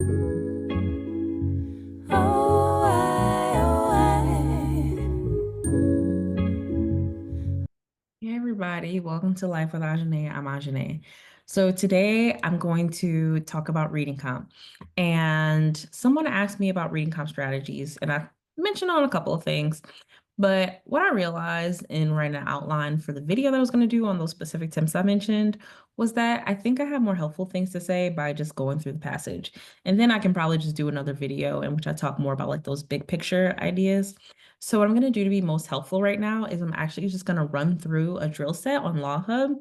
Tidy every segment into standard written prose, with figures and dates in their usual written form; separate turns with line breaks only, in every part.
Oh,
Hey everybody, welcome to Life with Ajene. I'm Ajene. So today I'm going to talk about reading comp. And someone asked me about reading comp strategies, and I mentioned on a couple of things. But what I realized in writing an outline for the video that I was going to do on those specific tips I mentioned was that I think I have more helpful things to say by just going through the passage. And then I can probably just do another video in which I talk more about like those big picture ideas. So what I'm going to do to be most helpful right now is I'm actually just going to run through a drill set on LawHub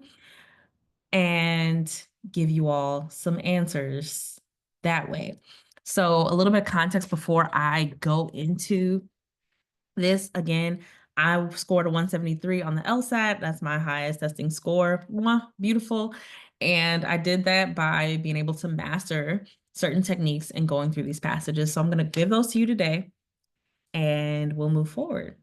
and give you all some answers that way. So a little bit of context before I go into this. Again, I scored a 173 on the LSAT. That's my highest testing score. Mwah, beautiful. And I did that by being able to master certain techniques and going through these passages. So I'm going to give those to you today and we'll move forward.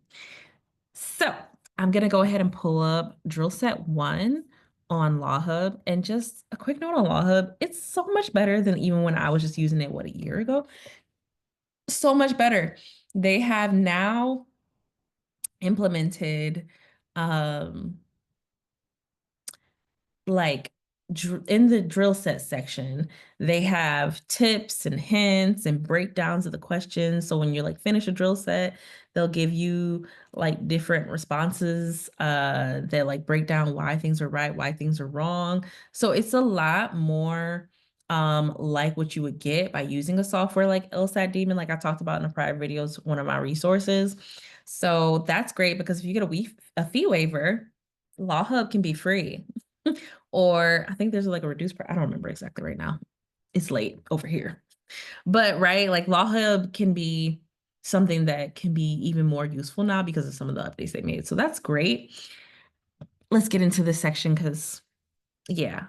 So I'm going to go ahead and pull up drill set 1 on LawHub. And just a quick note on LawHub, it's so much better than even when I was just using it, what, a year ago? So much better. They have now implemented um like in the drill set section, they have tips and hints and breakdowns of the questions. So when you're like finish a drill set, they'll give you like different responses that like break down why things are right, why things are wrong. So it's a lot more like what you would get by using a software like LSAT Demon, like I talked about in a prior videos, one of my resources. So that's great because if you get a fee waiver, LawHub can be free. Or I think there's like a reduced price. I don't remember exactly right now. It's late over here. But right, like LawHub can be something that can be even more useful now because of some of the updates they made. So that's great. Let's get into this section because, yeah,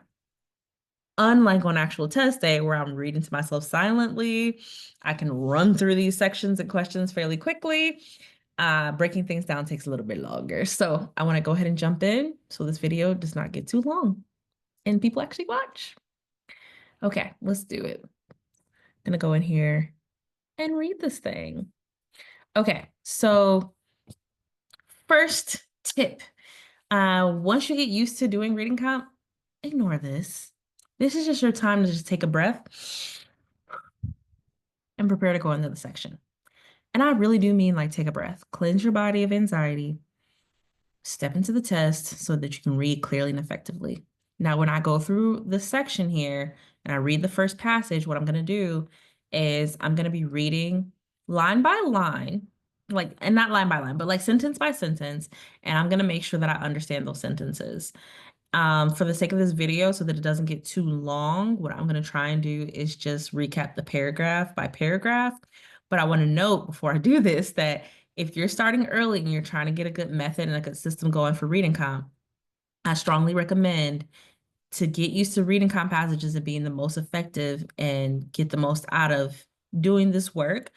unlike on actual test day where I'm reading to myself silently, I can run through these sections and questions fairly quickly. Breaking things down takes a little bit longer. So I want to go ahead and jump in so this video does not get too long and people actually watch. Okay, let's do it. I'm gonna go in here and read this thing. Okay, so first tip. Once you get used to doing reading comp, ignore this. This is just your time to just take a breath and prepare to go into the section. And I really do mean like take a breath, cleanse your body of anxiety, step into the test so that you can read clearly and effectively. Now, when I go through the section here and I read the first passage, what I'm going to do is I'm going to be reading line by line, like, and not line by line, but like sentence by sentence. And I'm going to make sure that I understand those sentences. For the sake of this video, so that it doesn't get too long, what I'm going to try and do is just recap the paragraph by paragraph. But I want to note before I do this that if you're starting early and you're trying to get a good method and a good system going for reading comp, I strongly recommend to get used to reading comp passages and being the most effective and get the most out of doing this work.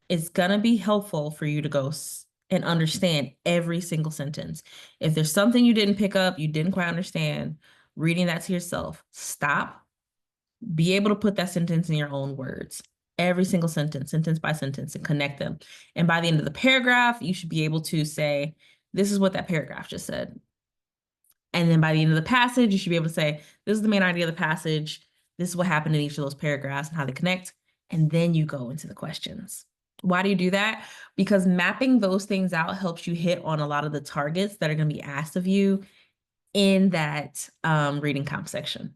It's gonna be helpful for you to go and understand every single sentence. If there's something you didn't pick up, you didn't quite understand, reading that to yourself, stop, be able to put that sentence in your own words. Every single sentence, sentence by sentence, and connect them. And by the end of the paragraph, you should be able to say, this is what that paragraph just said. And then by the end of the passage, you should be able to say, this is the main idea of the passage. This is what happened in each of those paragraphs and how they connect. And then you go into the questions. Why do you do that? Because mapping those things out helps you hit on a lot of the targets that are going to be asked of you in that reading comp section.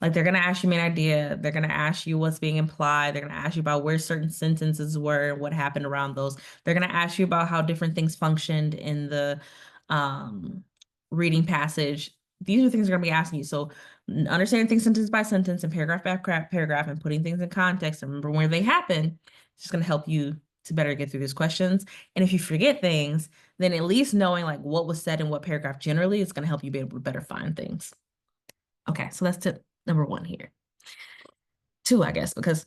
Like they're going to ask you main idea. They're going to ask you what's being implied. They're going to ask you about where certain sentences were and what happened around those. They're going to ask you about how different things functioned in the um, reading passage. These are things they're going to be asking you. So understanding things sentence by sentence and paragraph by paragraph and putting things in context and remember where they happen, it's just going to help you to better get through these questions. And if you forget things, then at least knowing like what was said in what paragraph generally is going to help you be able to better find things. Okay, so that's tip number 1 here. 2, I guess, because,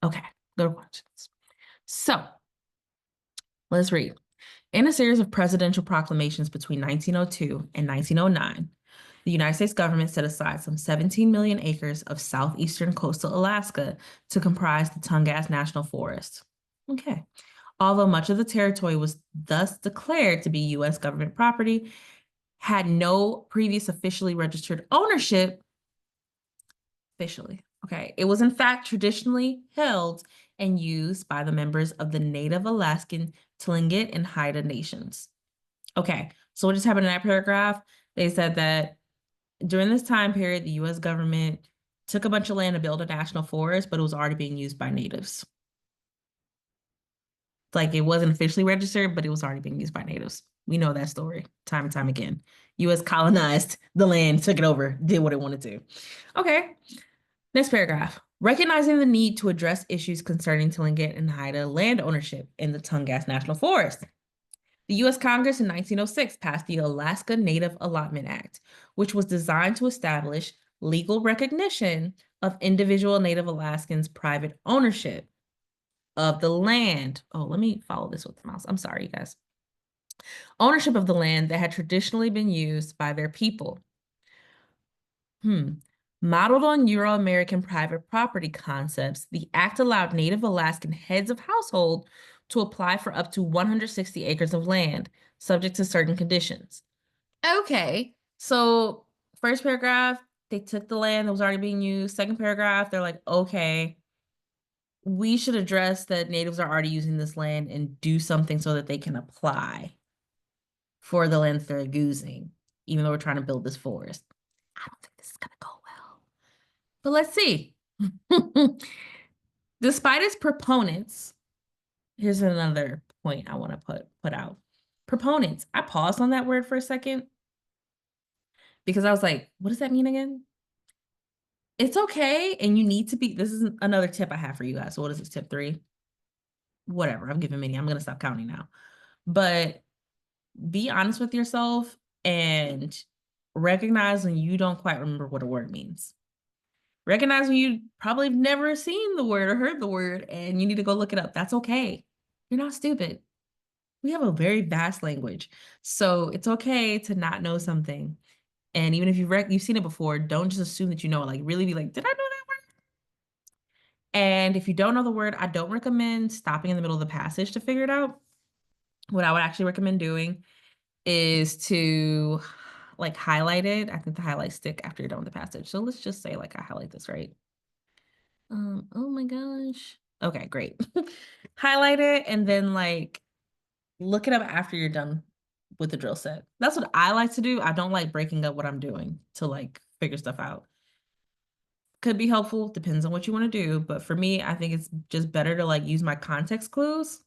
okay, go to questions. So let's read. In a series of presidential proclamations between 1902 and 1909, The United States government set aside some 17 million acres of southeastern coastal Alaska to comprise the Tungas National Forest. Okay. Although much of the territory was thus declared to be U.S. government property, had no previous officially registered ownership. Officially, okay. It was in fact traditionally held and used by the members of the Native Alaskan, Tlingit, and Haida nations. Okay, so what just happened in that paragraph? They said that during this time period, the U.S. government took a bunch of land to build a national forest, but it was already being used by natives. Like it wasn't officially registered, but it was already being used by natives. We know that story time and time again. U.S. colonized the land, took it over, did what it wanted to. Okay, next paragraph. Recognizing the need to address issues concerning Tlingit and Haida land ownership in the Tungas National Forest, the U.S. Congress in 1906 passed the Alaska Native Allotment Act, which was designed to establish legal recognition of individual Native Alaskans' private ownership of the land. Oh, let me follow this with the mouse. I'm sorry, you guys. Ownership of the land that had traditionally been used by their people. Modeled on Euro-American private property concepts, the act allowed Native Alaskan heads of household to apply for up to 160 acres of land, subject to certain conditions. Okay, so first paragraph, they took the land that was already being used. Second paragraph, they're like, okay, we should address that natives are already using this land and do something so that they can apply for the land they're using, even though we're trying to build this forest. I don't think this is gonna go well, but let's see. Despite its proponents, here's another point I want to put out. Proponents. I paused on that word for a second because I was like, what does that mean again? It's okay, and you need to be, this is another tip I have for you guys. So what is this, tip 3? Whatever, I'm giving many. I'm gonna stop counting now. But be honest with yourself and recognize when you don't quite remember what a word means. Recognize when you probably have never seen the word or heard the word and you need to go look it up. That's okay. You're not stupid. We have a very vast language. So it's okay to not know something. And even if you've seen it before, don't just assume that you know it. Like really be like, did I know that word? And if you don't know the word, I don't recommend stopping in the middle of the passage to figure it out. What I would actually recommend doing is to like highlight it. I think the highlights stick after you're done with the passage. So let's just say like I highlight this, right? Oh my gosh. Okay, great. Highlight it and then like look it up after you're done with the drill set. That's what I like to do. I don't like breaking up what I'm doing to like figure stuff out. Could be helpful, depends on what you want to do. But for me, I think it's just better to like use my context clues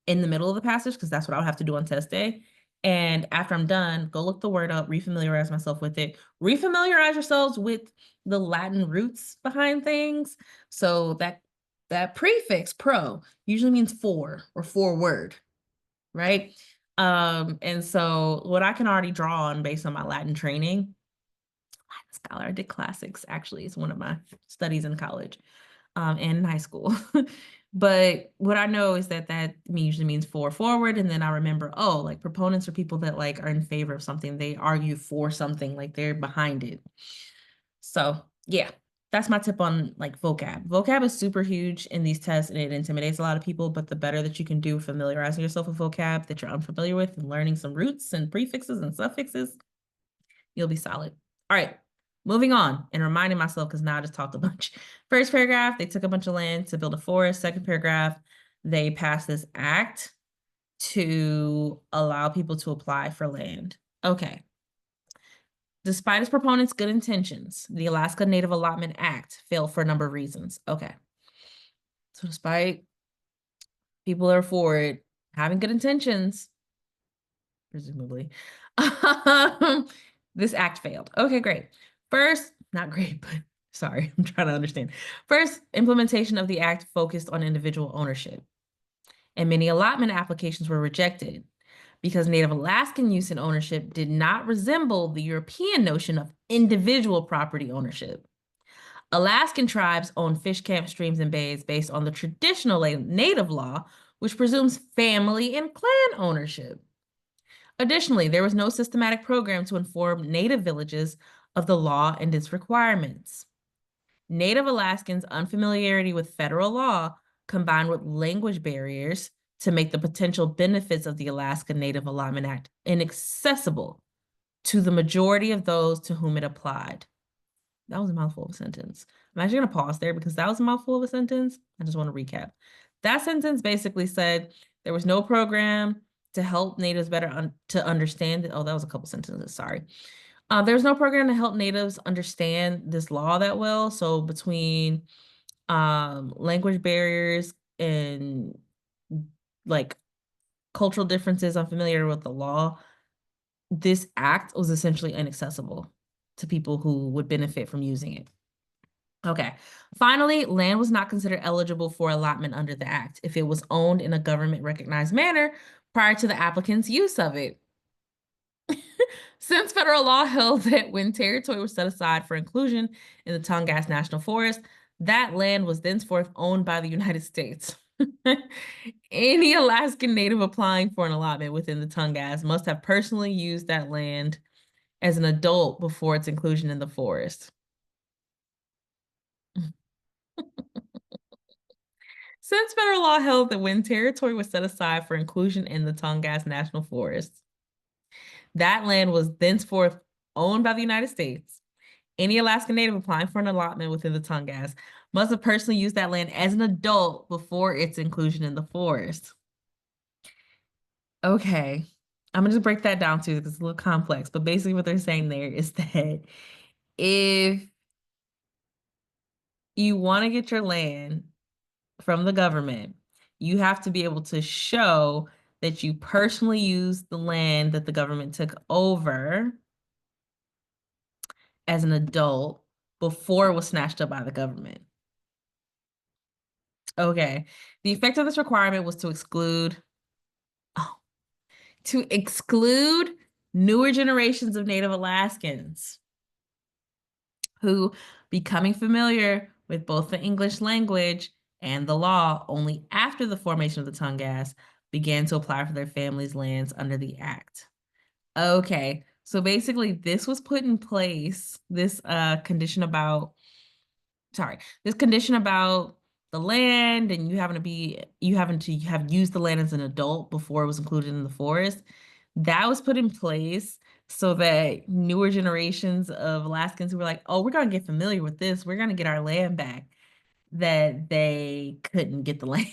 in the middle of the passage because that's what I would have to do on test day. And after I'm done, go look the word up, refamiliarize myself with it. Refamiliarize yourselves with the Latin roots behind things. So that prefix pro usually means for or forward, right? And so what I can already draw on based on my Latin training, Latin scholar, I did classics actually, it's one of my studies in college and in high school. But what I know is that usually means for forward. And then I remember, oh, like proponents are people that like are in favor of something. They argue for something, like they're behind it. So yeah, that's my tip on like vocab. Vocab is super huge in these tests and it intimidates a lot of people, but the better that you can do familiarizing yourself with vocab that you're unfamiliar with and learning some roots and prefixes and suffixes, you'll be solid. All right, moving on and reminding myself because now I just talked a bunch. First paragraph, they took a bunch of land to build a forest. Second paragraph, they passed this act to allow people to apply for land. Okay. Despite its proponents' good intentions, the Alaska Native Allotment Act failed for a number of reasons. Okay. So despite people that are for it having good intentions, presumably, this act failed. Okay, great. First, not great, but sorry, I'm trying to understand. First, implementation of the act focused on individual ownership, and many allotment applications were rejected because Native Alaskan use and ownership did not resemble the European notion of individual property ownership. Alaskan tribes own fish camps, streams, and bays based on the traditional native law, which presumes family and clan ownership. Additionally, there was no systematic program to inform Native villages of the law and its requirements. Native Alaskans' unfamiliarity with federal law combined with language barriers to make the potential benefits of the Alaska Native Allotment Act inaccessible to the majority of those to whom it applied. That was a mouthful of a sentence. I'm actually going to pause there because that was a mouthful of a sentence. I just want to recap. That sentence basically said there was no program to help natives better to understand it. Oh, that was a couple sentences. Sorry. There's no program to help natives understand this law that well. So between language barriers and like cultural differences, unfamiliar with the law, this act was essentially inaccessible to people who would benefit from using it. Okay. Finally, land was not considered eligible for allotment under the act if it was owned in a government recognized manner prior to the applicant's use of it. Since federal law held that when territory was set aside for inclusion in the Tongass National Forest, that land was thenceforth owned by the United States. Any Alaskan Native applying for an allotment within the Tongass must have personally used that land as an adult before its inclusion in the forest. Since federal law held that when territory was set aside for inclusion in the Tongass National Forest, that land was thenceforth owned by the United States. Any Alaska Native applying for an allotment within the Tongass must have personally used that land as an adult before its inclusion in the forest. Okay, I'm gonna just break that down too because it's a little complex, but basically what they're saying there is that if you want to get your land from the government, you have to be able to show that you personally used the land that the government took over as an adult before it was snatched up by the government. Okay. The effect of this requirement was to exclude newer generations of Native Alaskans who, becoming familiar with both the English language and the law only after the formation of the Tongass, began to apply for their families' lands under the act. Okay, so basically this was put in place, this condition about the land and you having to have used the land as an adult before it was included in the forest. That was put in place so that newer generations of Alaskans who were like, oh, we're gonna get familiar with this, we're gonna get our land back, that they couldn't get the land.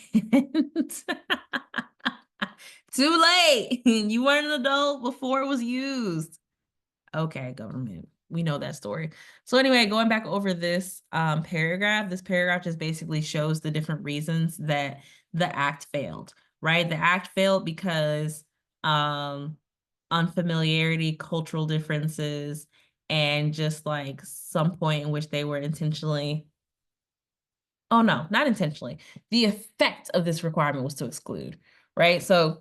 Too late. You weren't an adult before it was used. Okay, government. We know that story. So anyway, going back over this paragraph, this paragraph just basically shows the different reasons that the act failed, right? The act failed because unfamiliarity, cultural differences, and just like some point in which they were intentionally, oh no, not intentionally. The effect of this requirement was to exclude, right? So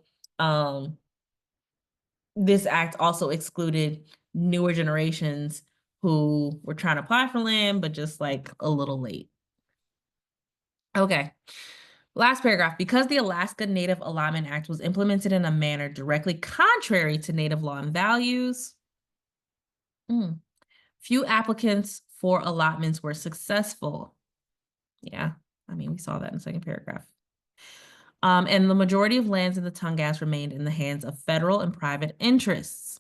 this act also excluded newer generations who were trying to apply for land, but just like a little late. Okay. Last paragraph. Because the Alaska Native Allotment Act was implemented in a manner directly contrary to Native law and values, few applicants for allotments were successful. Yeah, I mean, we saw that in the second paragraph. And the majority of lands in the Tongass remained in the hands of federal and private interests.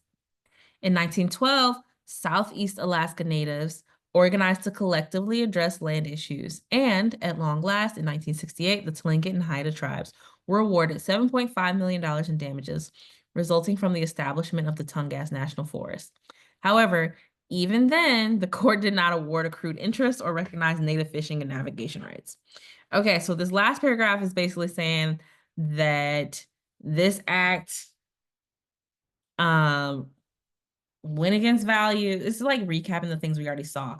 In 1912, Southeast Alaska Natives organized to collectively address land issues, and at long last, in 1968, the Tlingit and Haida tribes were awarded $7.5 million in damages, resulting from the establishment of the Tongass National Forest. However, even then, the court did not award accrued interest or recognize Native fishing and navigation rights. Okay, so this last paragraph is basically saying that this act went against value. This is like recapping the things we already saw.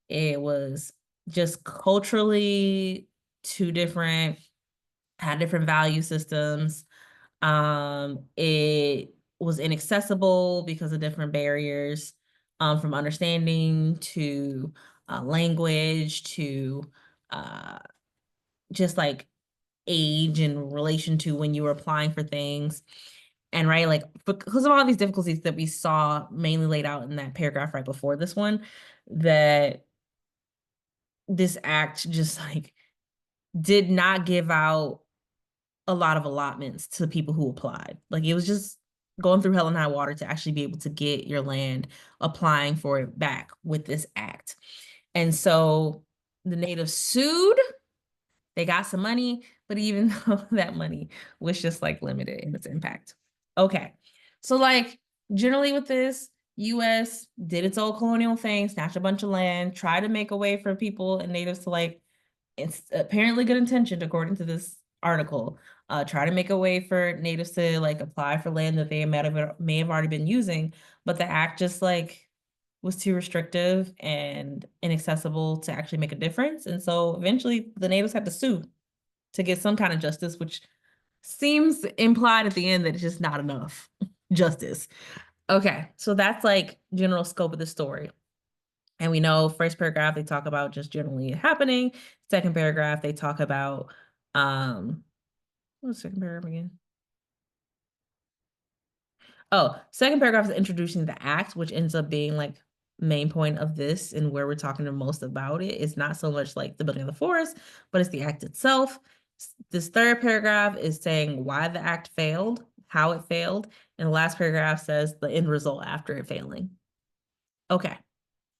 It was just culturally had different value systems. It was inaccessible because of different barriers, from understanding to language to just like age in relation to when you were applying for things. And right, like because of all these difficulties that we saw mainly laid out in that paragraph right before this one, that this act just like did not give out a lot of allotments to people who applied. Like it was just going through hell and high water to actually be able to get your land, applying for it back with this act. And so the natives sued, they got some money, but even though that money was just like limited in its impact. Okay. So like generally with this, US did its old colonial thing, snatched a bunch of land, tried to make a way for people and natives to like, it's apparently good intentioned according to this article, try to make a way for natives to like apply for land that they may have already been using, but the act just like was too restrictive and inaccessible to actually make a difference. And so eventually the natives had to sue to get some kind of justice, which seems implied at the end that it's just not enough justice. Okay, so that's like general scope of the story. And we know first paragraph, they talk about just generally happening. Second paragraph, they talk about, what was the second paragraph again? Oh, second paragraph is introducing the act, which ends up being like main point of this and where we're talking the most about it. It's not so much like the building of the forest, but it's the act itself. This third paragraph is saying why the act failed, how it failed, and the last paragraph says the end result after it failing. Okay,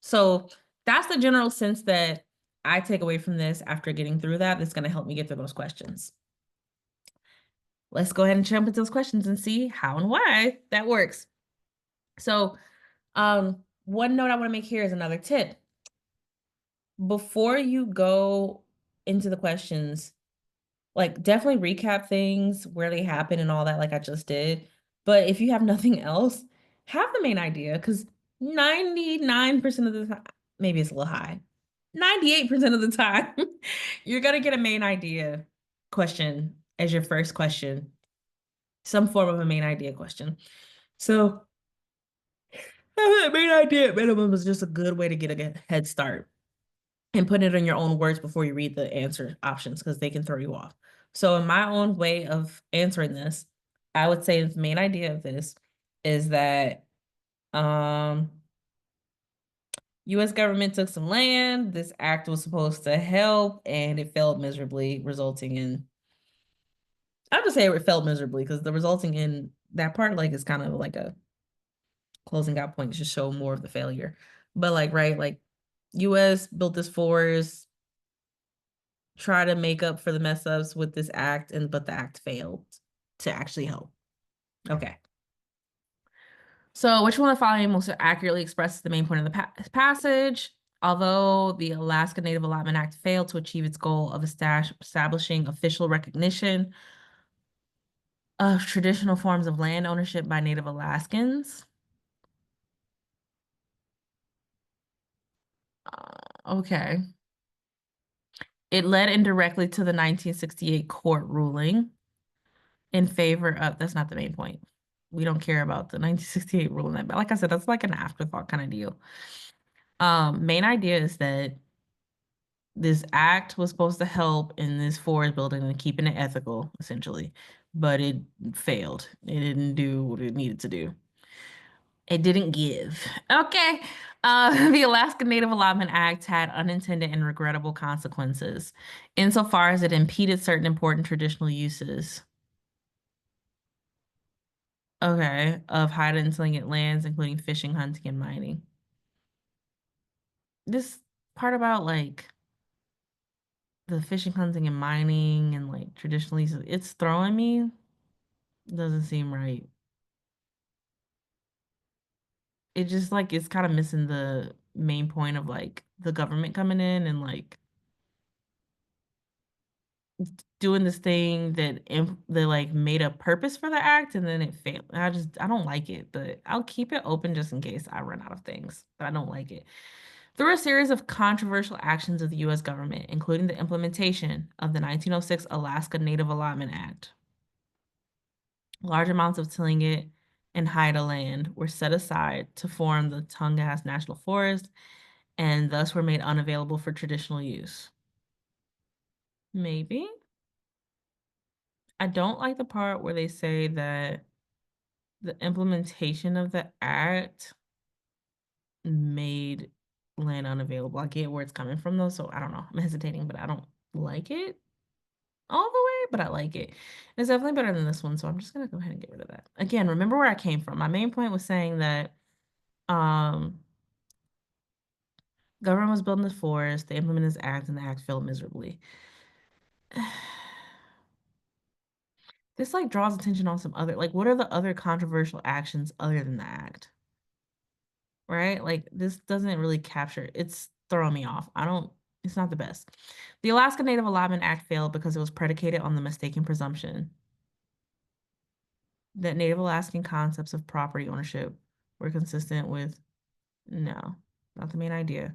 so that's the general sense that I take away from this after getting through that. That's going to help me get through those questions. Let's go ahead and jump into those questions and see how and why that works. So, one note I want to make here is another tip. Before you go into the questions, like definitely recap things where they happen and all that, like I just did. But if you have nothing else, have the main idea because 99% of the time, maybe it's a little high, 98% of the time, you're gonna get a main idea question as your first question, some form of a main idea question. So having that main idea at minimum is just a good way to get a head start and put it in your own words before you read the answer options because they can throw you off. So in my own way of answering this, I would say the main idea of this is that US government took some land. This act was supposed to help and it failed miserably, resulting in I'll just say it failed miserably because the resulting in that part like is kind of like a closing out point to show more of the failure. But like right, like US built this forest, try to make up for the mess ups with this act, and but the act failed to actually help. Okay. So which one of the following most accurately expresses the main point of the passage? Although the Alaska Native Allotment Act failed to achieve its goal of establishing official recognition of traditional forms of land ownership by Native Alaskans. Okay. It led indirectly to the 1968 court ruling in favor of, that's not the main point. We don't care about the 1968 ruling. But like I said, that's like an afterthought kind of deal. Main idea is that this act was supposed to help in this forest building and keeping it ethical, essentially, but it failed. It didn't do what it needed to do. It didn't give. Okay. The Alaska Native Allotment Act had unintended and regrettable consequences insofar as it impeded certain important traditional uses. Okay, of high density lands, including fishing, hunting, and mining. This part about like the fishing, hunting, and mining and like traditionally, it's throwing me. Doesn't seem right. It just like it's kind of missing the main point of like the government coming in and like doing this thing that they like made a purpose for the act and then it failed. I don't like it, but I'll keep it open just in case I run out of things. But I don't like it. Through a series of controversial actions of the US government, including the implementation of the 1906 Alaska Native Allotment Act, large amounts of Tlingit and Haida land were set aside to form the Tongass National Forest and thus were made unavailable for traditional use. Maybe. I don't like the part where they say that The implementation of the act made land unavailable. I get where it's coming from though, so I don't know. I'm hesitating, but I don't like it all the way, but I like it. It's definitely better than this one, so I'm just gonna go ahead and get rid of that. Again, remember where I came from. My main point was saying that um government was building the forest, they implemented this act, and the act failed miserably. This like draws attention on some other, like, what are the other controversial actions other than the act? Right? Like, this doesn't really capture, it's throwing me off. It's not the best. The Alaska Native Allotment Act failed because it was predicated on the mistaken presumption that Native Alaskan concepts of property ownership were consistent with, no, not the main idea.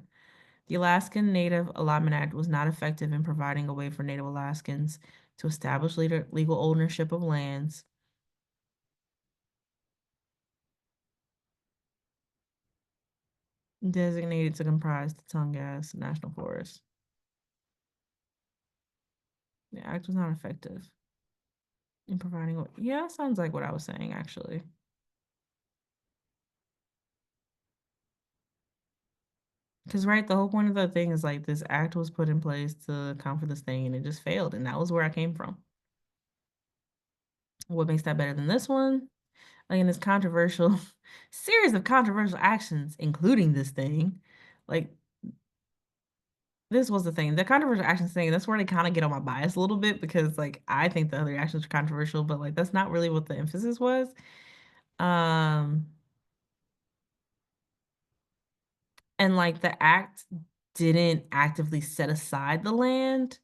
The Alaskan Native Allotment Act was not effective in providing a way for Native Alaskans to establish legal ownership of lands. Designated to comprise the Tongass National Forest. The act was not effective in providing. Yeah, sounds like what I was saying actually. Because right, the whole point of the thing is like this act was put in place to account for this thing, and it just failed, and that was where I came from. What makes that better than this one? Like in this controversial series of controversial actions, including this thing, like this was the thing. The controversial actions thing, that's where they kind of get on my bias a little bit because like I think the other actions are controversial, but like that's not really what the emphasis was. Um, and like the act didn't actively set aside the land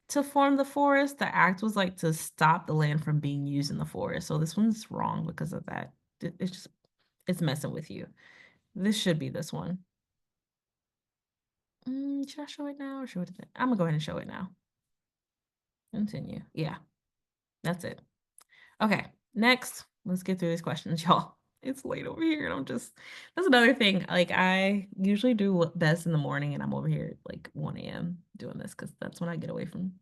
to form the forest. The act was like to stop the land from being used in the forest. So this one's wrong because of that. It's just, it's messing with you. This should be this one. Should I show it now or show it? I'm gonna go ahead and show it now. Continue. Yeah, that's it. Okay, next, let's get through these questions, y'all. It's late over here, and that's another thing. Like, I usually do best in the morning, and I'm over here at like 1 a.m. doing this because that's when I get away from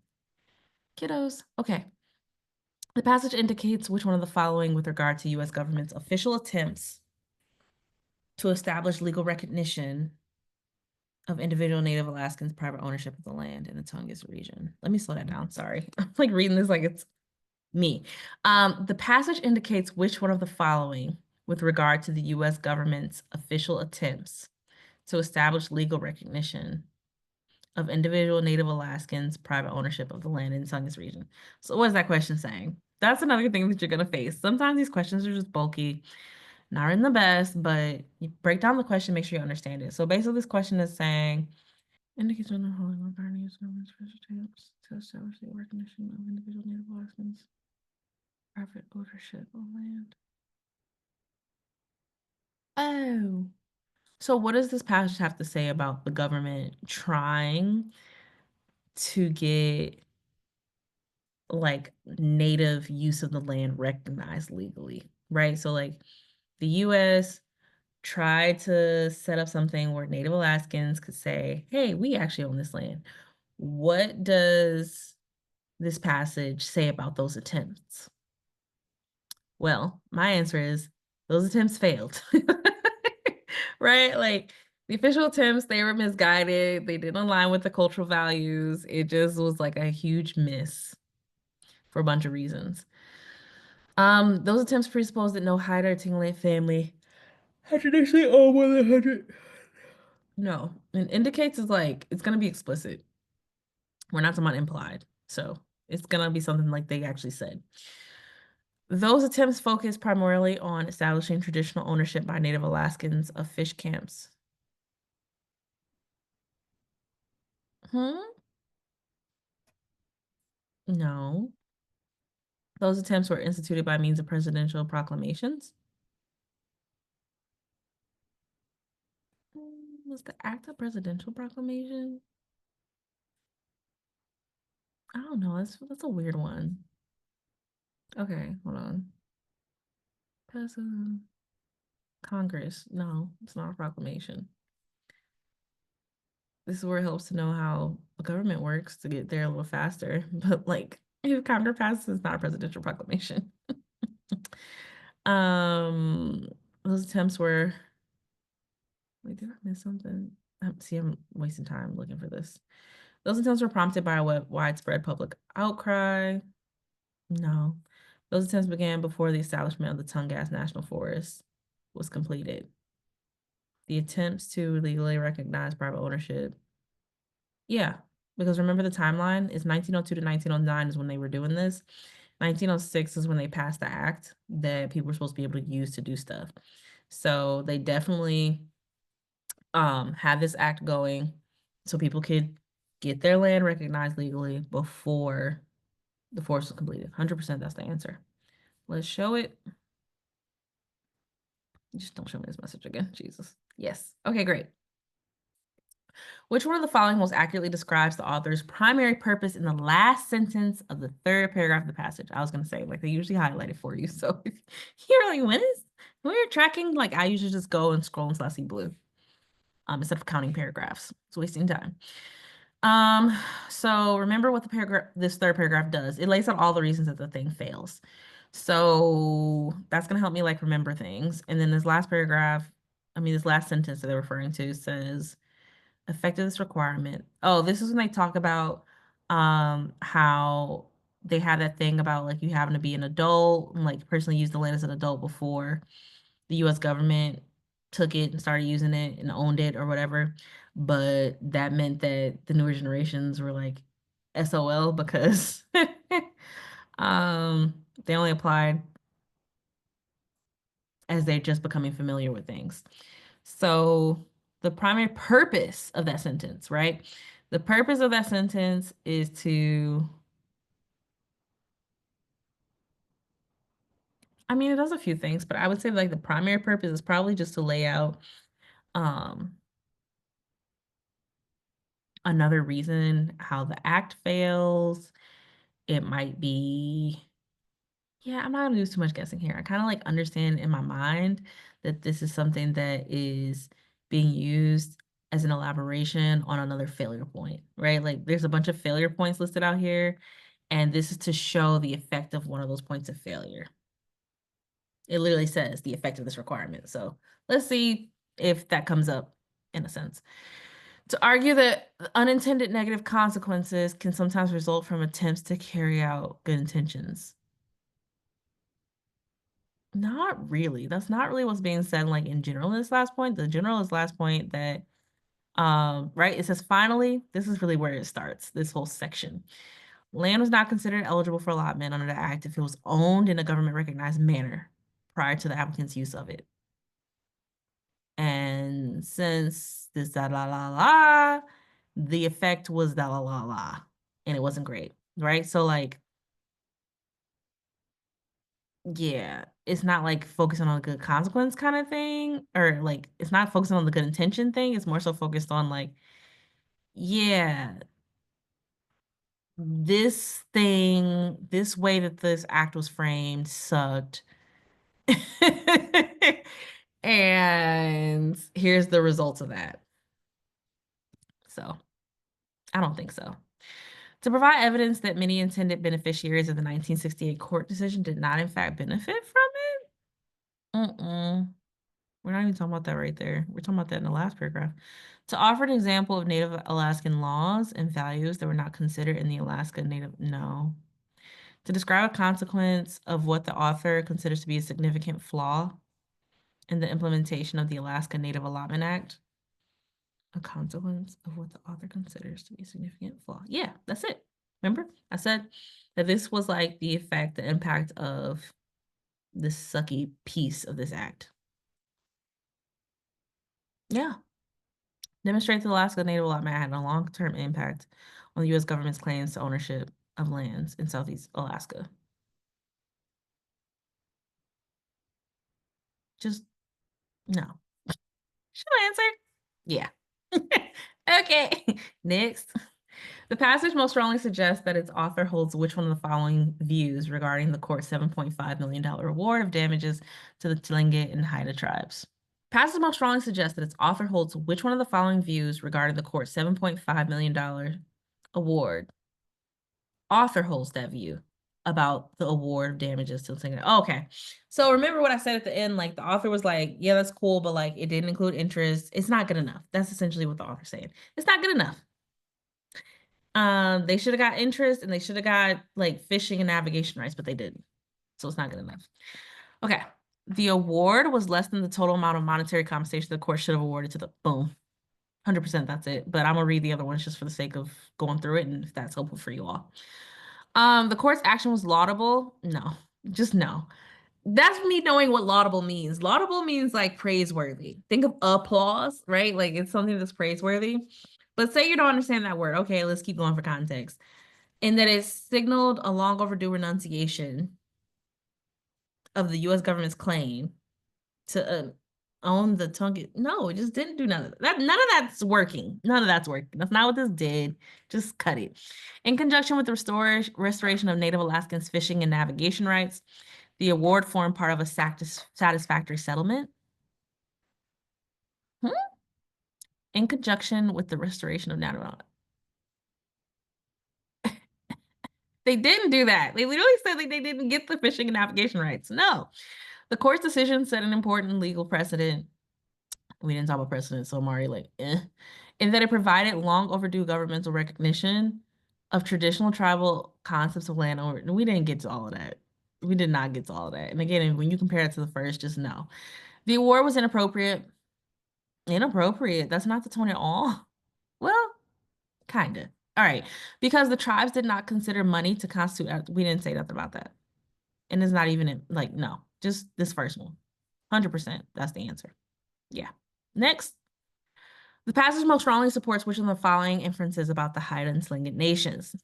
kiddos. Okay. The passage indicates which one of the following with regard to U.S. government's official attempts to establish legal recognition of individual Native Alaskans' private ownership of the land in the Tongass region. Let me slow that down. Sorry. I'm like reading this like it's me. The passage indicates which one of the following with regard to the U.S. government's official attempts to establish legal recognition of individual Native Alaskans' private ownership of the land in the Tongass region. So what is that question saying? That's another thing that you're gonna face. Sometimes these questions are just bulky, not in the best, but you break down the question, make sure you understand it. So basically this question is saying, indicates on the whole regarding use government's first attempts to establish the recognition of individual Native Alaskans' private ownership of land. Oh. So what does this passage have to say about the government trying to get like native use of the land recognized legally, right? So like the US tried to set up something where Native Alaskans could say, hey, we actually own this land. What does this passage say about those attempts? Well, my answer is those attempts failed. Right? Like the official attempts, they were misguided. They didn't align with the cultural values. It just was like a huge miss for a bunch of reasons. Those attempts presuppose that no Haida Tinglet family had traditionally owned more than 100. No, and indicates is like it's gonna be explicit. We're not talking about implied, so it's gonna be something like they actually said. Those attempts focus primarily on establishing traditional ownership by Native Alaskans of fish camps. Hmm? No. Those attempts were instituted by means of presidential proclamations. Was the act a presidential proclamation? I don't know. That's a weird one. Okay, hold on. President, Congress. No, it's not a proclamation. This is where it helps to know how the government works to get there a little faster. But like, if Congress passes, it's not a presidential proclamation. Um, those attempts were, wait, did I miss something? See, I'm wasting time looking for this. Those attempts were prompted by a widespread public outcry. No. Those attempts began before the establishment of the Tongass National Forest was completed. The attempts to legally recognize private ownership. Yeah, because remember the timeline is 1902 to 1909 is when they were doing this. 1906 is when they passed the act that people were supposed to be able to use to do stuff. So they definitely had this act going so people could get their land recognized legally before the forest was completed. 100% that's the answer. Let's show it. Just don't show me this message again. Jesus. Yes. Okay, great. Which one of the following most accurately describes the author's primary purpose in the last sentence of the third paragraph of the passage? I was going to say, like, they usually highlight it for you. So if you're like, when you're tracking, like, I usually just go and scroll until I see blue instead of counting paragraphs. It's wasting time. So remember what this third paragraph does. It lays out all the reasons that the thing fails. So that's going to help me, like, remember things. And then this last paragraph, this last sentence that they're referring to says, effectiveness requirement. Oh, this is when they talk about how they have that thing about like you having to be an adult and like personally use the land as an adult before the US government took it and started using it and owned it or whatever. But that meant that the newer generations were like SOL because they only applied as they're just becoming familiar with things. So the primary purpose of that sentence, right? The purpose of that sentence is to, it does a few things, but I would say like the primary purpose is probably just to lay out um, another reason how the act fails. It might be, yeah, I'm not gonna do too much guessing here. I kind of like understand in my mind that this is something that is being used as an elaboration on another failure point, right? Like there's a bunch of failure points listed out here, and this is to show the effect of one of those points of failure. It literally says the effect of this requirement. So let's see if that comes up in a sense. To argue that unintended negative consequences can sometimes result from attempts to carry out good intentions. Not really. That's not really what's being said like in general in this last point. The general is last point that right, it says finally, this is really where it starts, this whole section. Land was not considered eligible for allotment under the act if it was owned in a government recognized manner prior to the applicant's use of it. And since this da la la la, the effect was da la la la, and it wasn't great, right? So like, yeah, it's not like focusing on a good consequence kind of thing, or like it's not focusing on the good intention thing. It's more so focused on like, yeah, this thing, this way that this act was framed sucked. And here's the results of that. So I don't think so. To provide evidence that many intended beneficiaries of the 1968 court decision did not in fact benefit from it. We're not even talking about that right there. We're talking about that in the last paragraph. To offer an example of Native Alaskan laws and values that were not considered in the Alaska Native, no. To describe a consequence of what the author considers to be a significant flaw in the implementation of the Alaska Native Allotment Act. A consequence of what the author considers to be a significant flaw. Yeah, that's it. Remember, I said that this was like the effect, the impact of this sucky piece of this act. Yeah. Demonstrate the Alaska Native Allotment had a long-term impact on the U.S. government's claims to ownership of lands in Southeast Alaska. Just no. Should I answer? Yeah. Okay. Next. The passage most strongly suggests that its author holds which one of the following views regarding the court's $7.5 million award of damages to the Tlingit and Haida tribes. Passage most strongly suggests that its author holds which one of the following views regarding the court's $7.5 million award. Author holds that view. about the award of damages to the singer. Oh, okay. So remember what I said at the end, like the author was like, yeah, that's cool, but like it didn't include interest. It's not good enough. That's essentially what the author's saying. It's not good enough. They should have got interest and they should have got like fishing and navigation rights, but they didn't. So it's not good enough. Okay. The award was less than the total amount of monetary compensation the court should have awarded to the boom. 100% that's it. But I'm gonna read the other ones just for the sake of going through it and if that's helpful for you all. The court's action was laudable. No, just no. That's me knowing what laudable means. Laudable means like praiseworthy. Think of applause, right? Like it's something that's praiseworthy. But say you don't understand that word. Okay, let's keep going for context. And that it signaled a long overdue renunciation of the U.S. government's claim to own the tongue. No, it just didn't do none of that. None of that's working. None of that's working. That's not what this did. Just cut it. In conjunction with the restoration of Native Alaskans' fishing and navigation rights, the award formed part of a satisfactory settlement. In conjunction with the restoration of Native Alaskans. They didn't do that. They literally said like they didn't get the fishing and navigation rights. No. The court's decision set an important legal precedent. We didn't talk about precedent, so I'm already like, in that it provided long overdue governmental recognition of traditional tribal concepts of land ownership. We didn't get to all of that. We did not get to all of that. And again, when you compare it to the first, just no. The award was inappropriate. Inappropriate. That's not the tone at all. Well, kind of. All right. Because the tribes did not consider money to constitute, we didn't say nothing about that. And it's not even like, no, just this first one. 100%. That's the answer. Yeah. Next. The passage most strongly supports which of the following inferences about the Haida and Tlingit nations.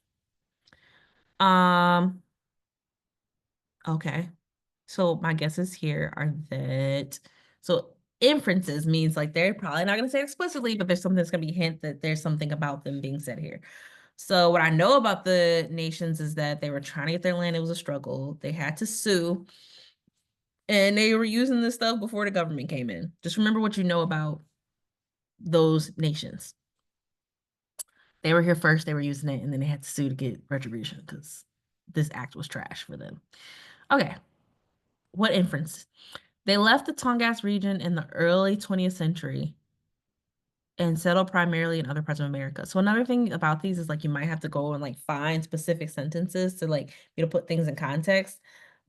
Okay. So my guesses here are that, so inferences means like they're probably not going to say it explicitly, but there's something that's going to be hint that there's something about them being said here. So what I know about the nations is that they were trying to get their land. It was a struggle. They had to sue. And they were using this stuff before the government came in. Just remember what you know about those nations. They were here first, they were using it, and then they had to sue to get retribution because this act was trash for them. Okay. What inference? They left the Tongass region in the early 20th century and settled primarily in other parts of America. So another thing about these is like you might have to go and like find specific sentences to like put things in context.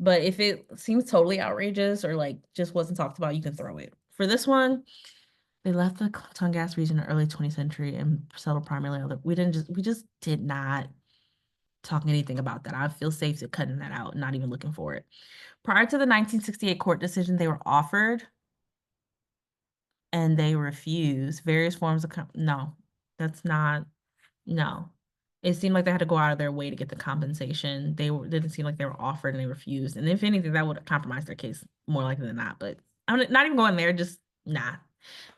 But if it seems totally outrageous or like just wasn't talked about, you can throw it. For this one, they left the Tongass region in the early 20th century and settled primarily in other. We just did not talk anything about that. I feel safe to cutting that out, not even looking for it. Prior to the 1968 court decision, they were offered and they refused various forms of no, that's not no. It seemed like they had to go out of their way to get the compensation. Didn't seem like they were offered and they refused. And if anything, that would compromise their case more likely than not. But I'm not even going there. Just nah,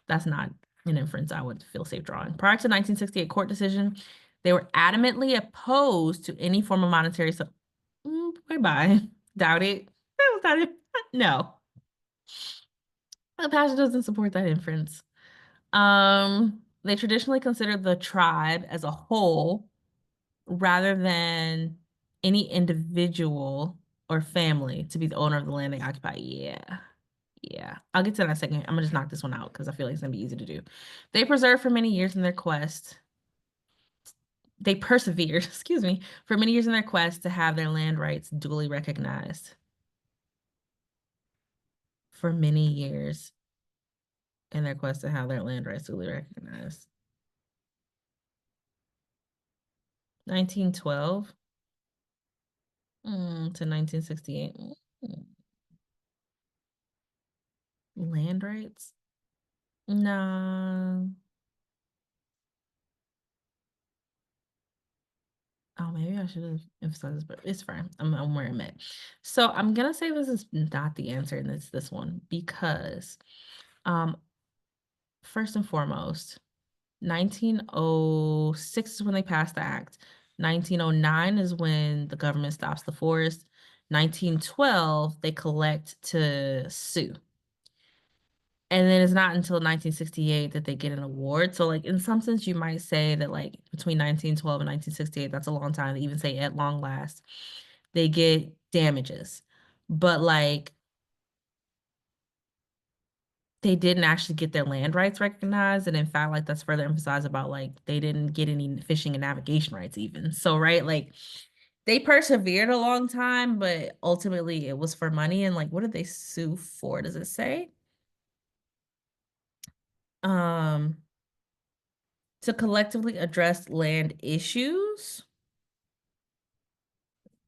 that's not an inference I would feel safe drawing. Prior to the 1968 court decision, they were adamantly opposed to any form of monetary. So, bye-bye. Doubt it. That was not it. No. The passage doesn't support that inference. They traditionally considered the tribe as a whole rather than any individual or family to be the owner of the land they occupy. Yeah. Yeah. I'll get to that in a second. I'm gonna just knock this one out because I feel like it's gonna be easy to do. They preserved for many years in their quest. They persevered, excuse me, for many years in their quest to have their land rights duly recognized. For many years in their quest to have their land rights duly recognized. 1912 to 1968. Land rights? No. Oh, maybe I should have emphasized this, but it's fine. I'm where I'm at. So I'm gonna say this is not the answer, and it's this one because, first and foremost, 1906 is when they passed the act. 1909 is when the government stops the forest. 1912 they collect to sue. And then it's not until 1968 that they get an award. So, like, in some sense, you might say that, like, between 1912 and 1968, that's a long time to even say at long last. they get damages. But like they didn't actually get their land rights recognized. And in fact, like that's further emphasized about like they didn't get any fishing and navigation rights even. So, right, like they persevered a long time, but ultimately it was for money. And like, what did they sue for? Does it say? Um, to collectively address land issues.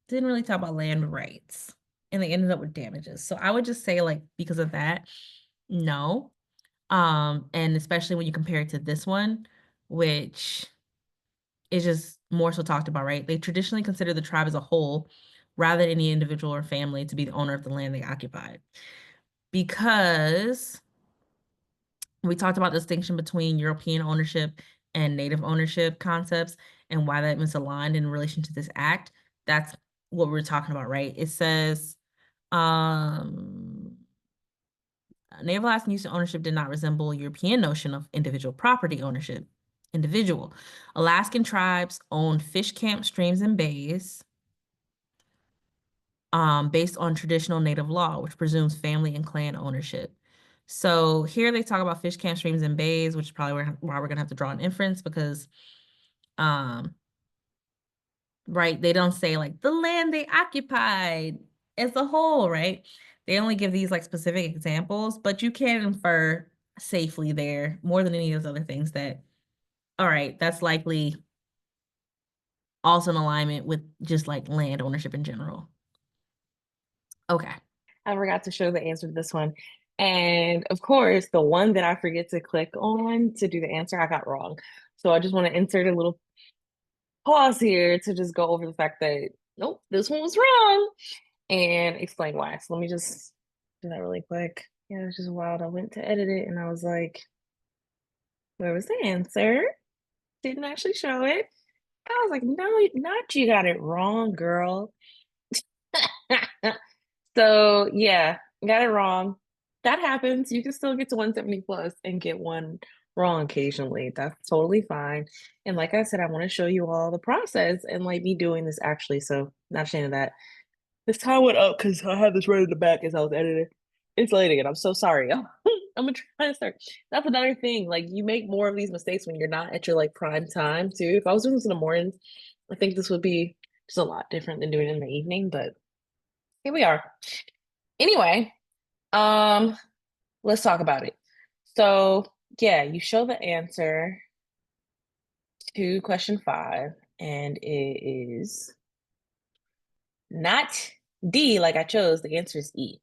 Didn't really talk about land rights. And they ended up with damages. So I would just say, like, because of that, no. And especially when you compare it to this one, which is just more so talked about, right? They traditionally consider the tribe as a whole rather than any individual or family to be the owner of the land they occupied. Because we talked about the distinction between European ownership and native ownership concepts and why that misaligned in relation to this act. That's what we're talking about, right? It says, um, Native Alaskan use of ownership did not resemble European notion of individual property ownership. Individual. Alaskan tribes owned fish camps, streams, and bays based on traditional native law, which presumes family and clan ownership. So here they talk about fish camps, streams, and bays, which is probably why we're gonna have to draw an inference because, um, right, they don't say like the land they occupied as a whole, right? They only give these like specific examples, but you can infer safely there more than any of those other things that, all right, that's likely also in alignment with just like land ownership in general. Okay.
I forgot to show the answer to this one. And of course, the one that I forget to click on to do the answer, I got wrong. So I just want to insert a little pause here to just go over the fact that, nope, this one was wrong and explain why. So let me just do that really quick. Yeah, it's just wild. I went to edit it and I was like, where was the answer? Didn't actually show it. I was like, no, not you got it wrong, girl. So yeah, got it wrong. That happens. You can still get to 170 plus and get one wrong occasionally. That's totally fine. And like I said, I want to show you all the process and like me doing this actually. So not ashamed of that. This time went up because I had this right in the back as I was editing. It's late again. I'm so sorry. I'm gonna try to start. That's another thing. Like you make more of these mistakes when you're not at your like prime time too. If I was doing this in the mornings, I think this would be just a lot different than doing it in the evening. But here we are. Anyway, um, let's talk about it. So yeah, you show the answer to question 5, and it is not D like I chose. The answer is E.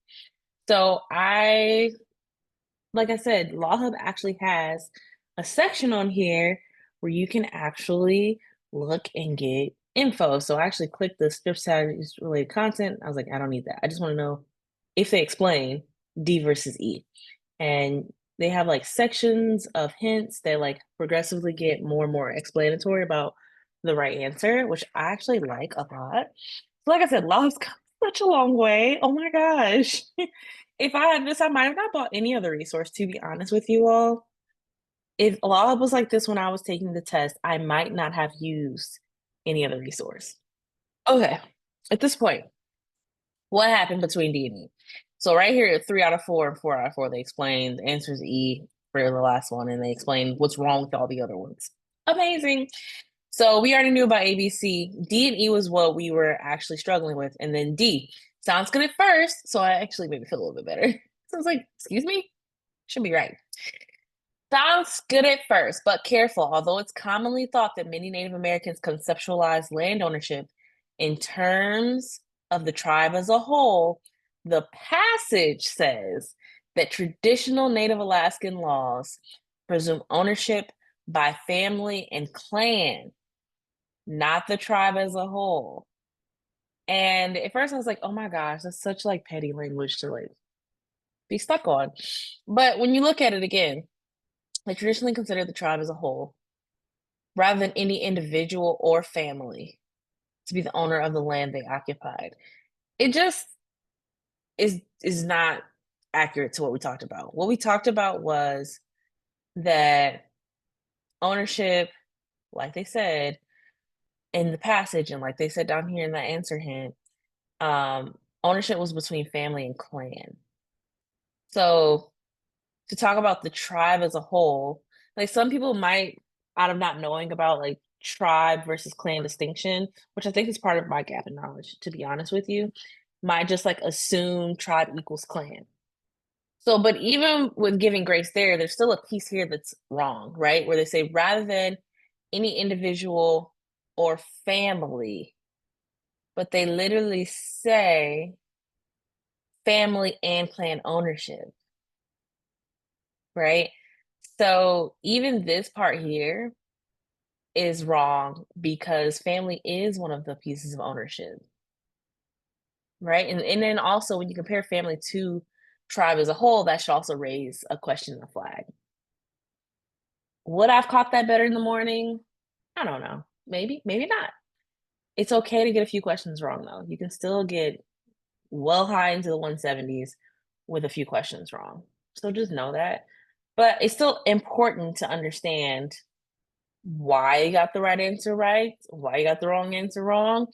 So like I said, LawHub actually has a section on here where you can actually look and get info. So I actually clicked the script status related content. I was like, I don't need that. I just want to know if they explain D versus E. And they have like sections of hints that like progressively get more and more explanatory about the right answer, which I actually like a lot. So like I said, LawHub's come such a long way. Oh my gosh. If I had this, I might have not bought any other resource, to be honest with you all. If LawHub was like this when I was taking the test, I might not have used any other resource. Okay, at this point, what happened between D and E? So right here, 3 out of 4 and 4 out of 4, they explain the answer is E for the last one, and they explain what's wrong with all the other ones. Amazing. So we already knew about ABC. D and E was what we were actually struggling with. And then D sounds good at first. So I actually made me feel a little bit better. So I was like, excuse me? Should be right. Sounds good at first, but careful. Although it's commonly thought that many Native Americans conceptualize land ownership in terms of the tribe as a whole, the passage says that traditional Native Alaskan laws presume ownership by family and clan, not the tribe as a whole. And at first I was like, oh my gosh, that's such like petty language to like be stuck on. But when you look at it again, they traditionally consider the tribe as a whole, rather than any individual or family, to be the owner of the land they occupied. It just is not accurate to what we talked about. What we talked about was that ownership, like they said in the passage, and like they said down here in the answer hint, ownership was between family and clan. So to talk about the tribe as a whole, like some people might, out of not knowing about like tribe versus clan distinction, which I think is part of my gap in knowledge, to be honest with you, might just like assume tribe equals clan. So, but even with giving grace there, there's still a piece here that's wrong, right? Where they say rather than any individual or family, but they literally say family and clan ownership, right? So even this part here is wrong because family is one of the pieces of ownership, right? And then also when you compare family to tribe as a whole, that should also raise a question and a flag. Would I've caught that better in the morning? I don't know. Maybe, maybe not. It's okay to get a few questions wrong though. You can still get well high into the 170s with a few questions wrong. So just know that. But it's still important to understand why you got the right answer right, why you got the wrong answer wrong,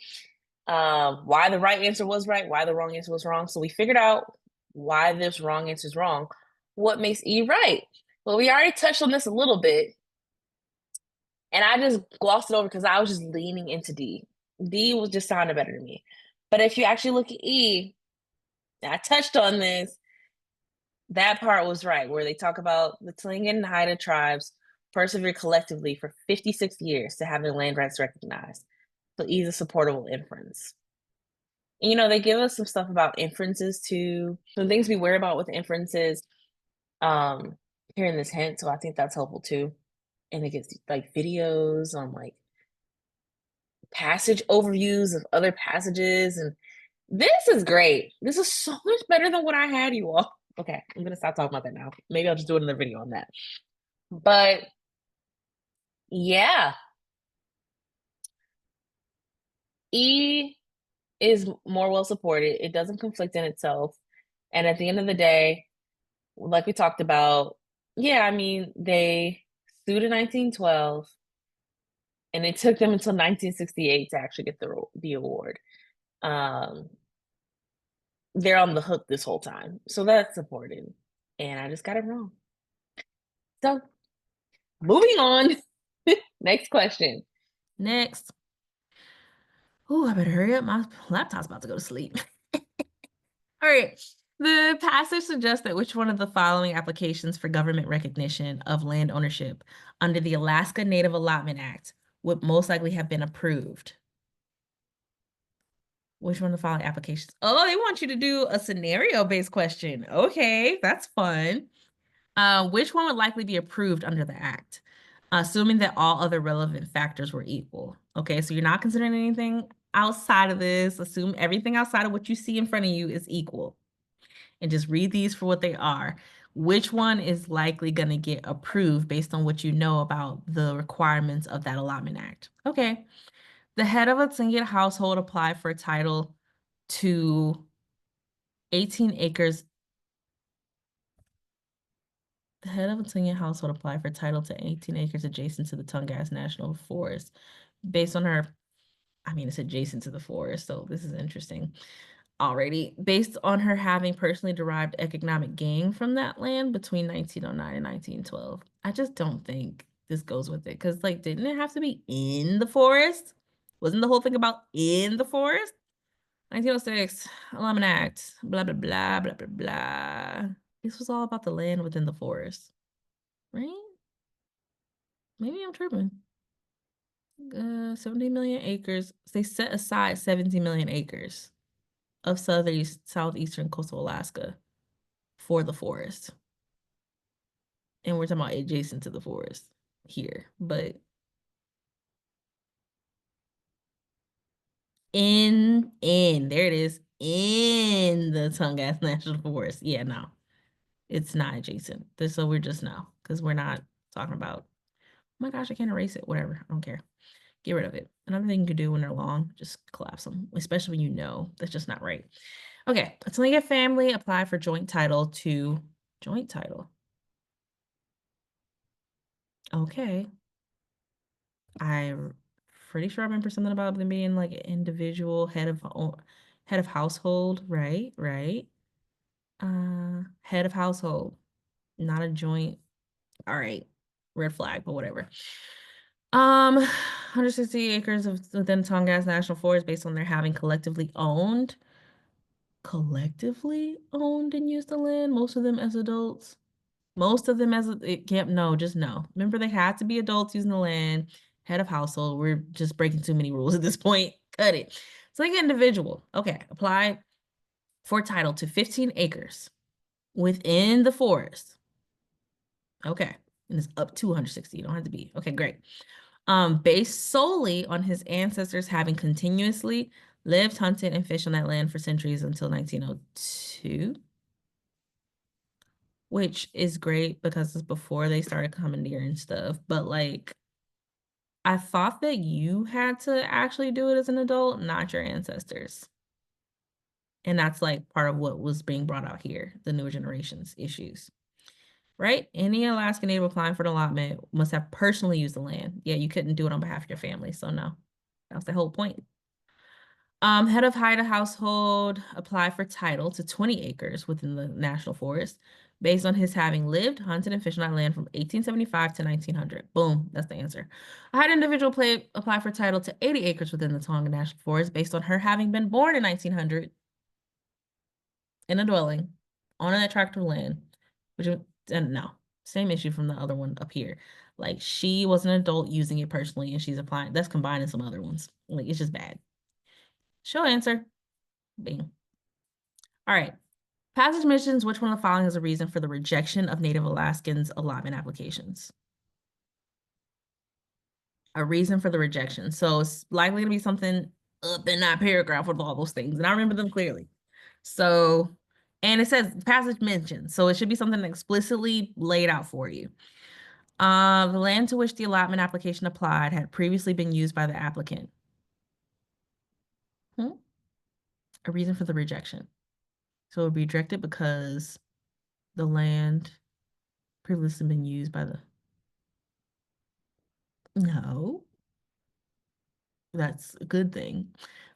why the right answer was right, why the wrong answer was wrong. So we figured out why this wrong answer is wrong. What makes E right? Well, we already touched on this a little bit, and I just glossed it over because I was just leaning into D. D was just sounding better to me. But if you actually look at E, I touched on this, that part was right, where they talk about the Tlingit and Haida tribes persevered collectively for 56 years to have their land rights recognized. So E is a supportable inference. And, you know, they give us some stuff about inferences too. Some things we worry about with inferences here in this hint. So I think that's helpful too. And it gets like videos on like passage overviews of other passages. And this is great. This is so much better than what I had, you all. Okay, I'm gonna stop talking about that now. Maybe I'll just do another video on that. But yeah, E is more well supported. It doesn't conflict in itself. And at the end of the day, like we talked about, yeah, I mean, they sued in 1912 and it took them until 1968 to actually get the award. They're on the hook this whole time. So that's supported. And I just got it wrong. So moving on. Next question.
Next. Oh, I better hurry up. My laptop's about to go to sleep. All right. The passage suggests that which one of the following applications for government recognition of land ownership under the Alaska Native Allotment Act would most likely have been approved? Which one of the following applications? Oh, they want you to do a scenario-based question. Okay, that's fun. Which one would likely be approved under the act, assuming that all other relevant factors were equal? Okay, so you're not considering anything outside of this. Assume everything outside of what you see in front of you is equal. And just read these for what they are. Which one is likely going to get approved based on what you know about the requirements of that Allotment Act? Okay. The head of a Tlingit household applied for a title to 18 acres. The head of a Tlingit household applied for title to 18 acres adjacent to the Tungas National Forest. Based on her, I mean, it's adjacent to the forest, so this is interesting. Already, based on her having personally derived economic gain from that land between 1909 and 1912. I just don't think this goes with it, because, like, didn't it have to be in the forest? Wasn't the whole thing about in the forest? 1906, Allotment Act, blah, blah, blah, blah, blah, blah. This was all about the land within the forest, right? Maybe I'm tripping. 70 million acres. They set aside 70 million acres of southeastern coastal Alaska for the forest. And we're talking about adjacent to the forest here, but there it is, in the Tungas National Forest. Yeah, no, it's not adjacent. So we're just no, because we're not talking about, oh my gosh, I can't erase it. Whatever, I don't care. Get rid of it. Another thing you can do when they're long, just collapse them, especially when you know that's just not right. Okay, a Tlingit family applied for joint title to joint title. Okay. I'm pretty sure I remember something about them being like an individual Head of household, right, right. Head of household, not a joint. All right, red flag, but whatever. 160 acres within Tongass National Forest based on their having collectively owned and used the land, most of them as adults. Most of them as it can't no, just no. Remember, they had to be adults using the land, head of household. We're just breaking too many rules at this point. Cut it. So like individual. Okay, apply for title to 15 acres within the forest. Okay, and it's up to 160. You don't have to be. Okay, great. Based solely on his ancestors having continuously lived, hunted, and fished on that land for centuries until 1902. Which is great because it's before they started commandeering stuff. But like, I thought that you had to actually do it as an adult, not your ancestors. And that's like part of what was being brought out here, the newer generations issues. Right? Any Alaska Native applying for an allotment must have personally used the land. Yeah, you couldn't do it on behalf of your family. So no, that was the whole point. Head of Haida household apply for title to 20 acres within the national forest based on his having lived, hunted, and fished on that land from 1875 to 1900. Boom, that's the answer. A Haida individual apply for title to 80 acres within the Tonga National Forest based on her having been born in 1900 in a dwelling on an tract of land, which no, same issue from the other one up here. Like she was an adult using it personally and she's applying, that's combining some other ones. Like it's just bad. Show answer. Bing. All right. Passage mentions which one of the following is a reason for the rejection of Native Alaskans allotment applications. A reason for the rejection. So it's likely to be something up in that paragraph with all those things. And I remember them clearly. So, and it says passage mentions. So it should be something explicitly laid out for you. The land to which the allotment application applied had previously been used by the applicant. A reason for the rejection. So it would be rejected because the land previously been used by the... No. That's a good thing.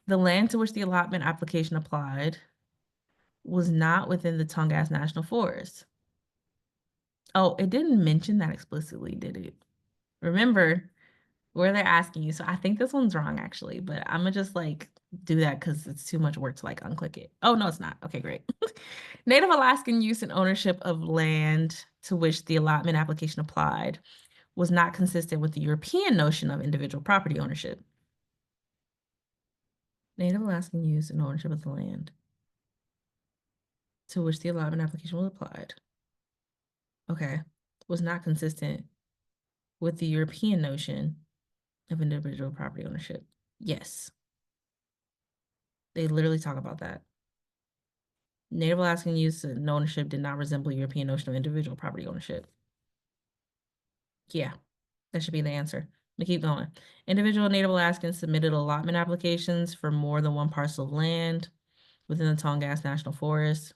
The land to which the allotment application applied was not within the Tongass National Forest. Oh, it didn't mention that explicitly, did it? Remember where they're asking you. So I think this one's wrong actually, but I'm gonna just like do that because it's too much work to like unclick it. Oh, no, it's not. Okay, great. Native Alaskan use and ownership of land to which the allotment application applied was not consistent with the European notion of individual property ownership. Native Alaskan use and ownership of the land to which the allotment application was applied. Okay. Was not consistent with the European notion of individual property ownership. Yes. They literally talk about that. Native Alaskan use and ownership did not resemble European notion of individual property ownership. Yeah, that should be the answer. Let me keep going. Individual Native Alaskans submitted allotment applications for more than one parcel of land within the Tongass National Forest.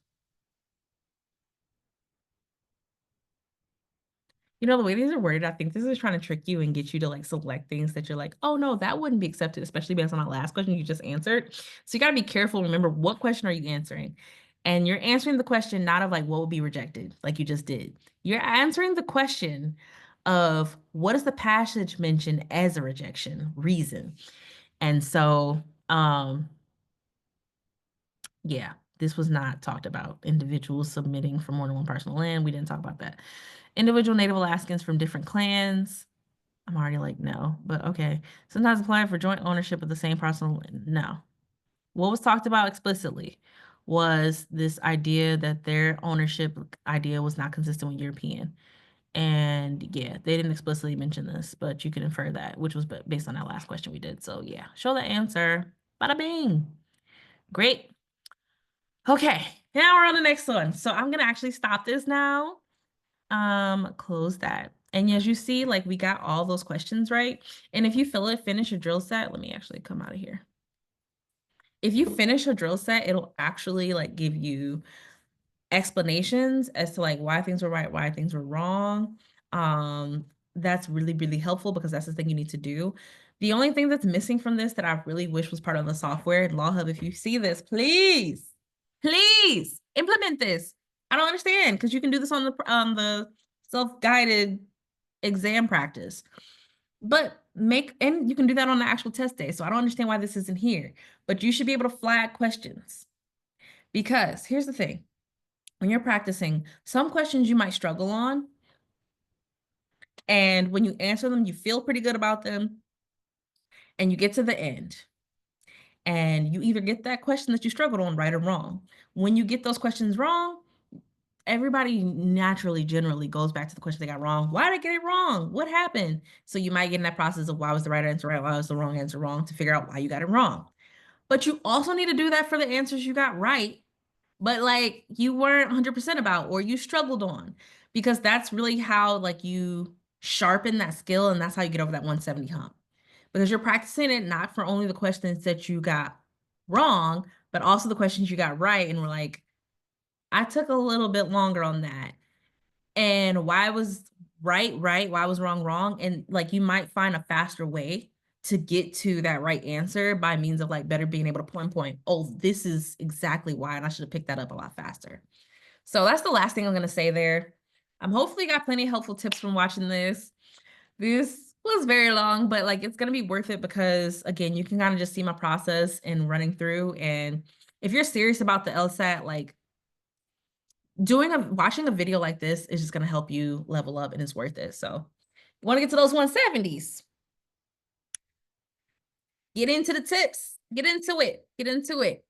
You know, the way these are worded, I think this is trying to trick you and get you to like select things that you're like, oh no, that wouldn't be accepted, especially based on that last question you just answered. So you got to be careful. Remember, what question are you answering? And you're answering the question not of like what would be rejected, like you just did. You're answering the question of what is the passage mentioned as a rejection reason. And so, yeah, this was not talked about. Individuals submitting for more than one parcel of land. We didn't talk about that. Individual Native Alaskans from different clans. I'm already like, no, but okay. Sometimes apply for joint ownership of the same parcel. No. What was talked about explicitly was this idea that their ownership idea was not consistent with European. And yeah, they didn't explicitly mention this, but you can infer that, which was based on that last question we did. So yeah, show the answer. Bada bing. Great. Okay, now we're on the next one. So I'm gonna actually stop this now. Close that. And as you see, like we got all those questions right. And if you finish your drill set, let me actually come out of here. If you finish a drill set, it'll actually like give you explanations as to like why things were right, why things were wrong. That's really, really helpful because that's the thing you need to do. The only thing that's missing from this that I really wish was part of the software, and LawHub, if you see this, please implement this. I don't understand, because you can do this on the self-guided exam practice. But and you can do that on the actual test day. So I don't understand why this isn't here. But you should be able to flag questions. Because here's the thing. When you're practicing, some questions you might struggle on. And when you answer them, you feel pretty good about them. And you get to the end. And you either get that question that you struggled on right or wrong. When you get those questions wrong, everybody naturally, generally goes back to the question they got wrong. Why did I get it wrong? What happened? So you might get in that process of why was the right answer right? Why was the wrong answer wrong, to figure out why you got it wrong. But you also need to do that for the answers you got right, but like you weren't 100% about, or you struggled on, because that's really how like you sharpen that skill, and that's how you get over that 170 hump. Because you're practicing it not for only the questions that you got wrong, but also the questions you got right. And we're like, I took a little bit longer on that. And why was right, why was wrong, wrong. And like you might find a faster way to get to that right answer by means of like better being able to point, oh, this is exactly why, and I should have picked that up a lot faster. So that's the last thing I'm going to say there. Hopefully got plenty of helpful tips from watching this. This was very long, but like it's going to be worth it because again, you can kind of just see my process in running through. And if you're serious about the LSAT, like watching a video like this is just going to help you level up, and it's worth it. So you want to get to those 170s, get into the tips, get into it.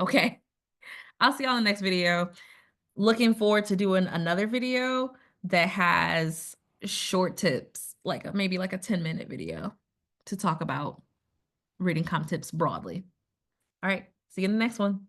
Okay. I'll see y'all in the next video. Looking forward to doing another video that has short tips, like maybe like a 10-minute video to talk about reading comp tips broadly. All right. See you in the next one.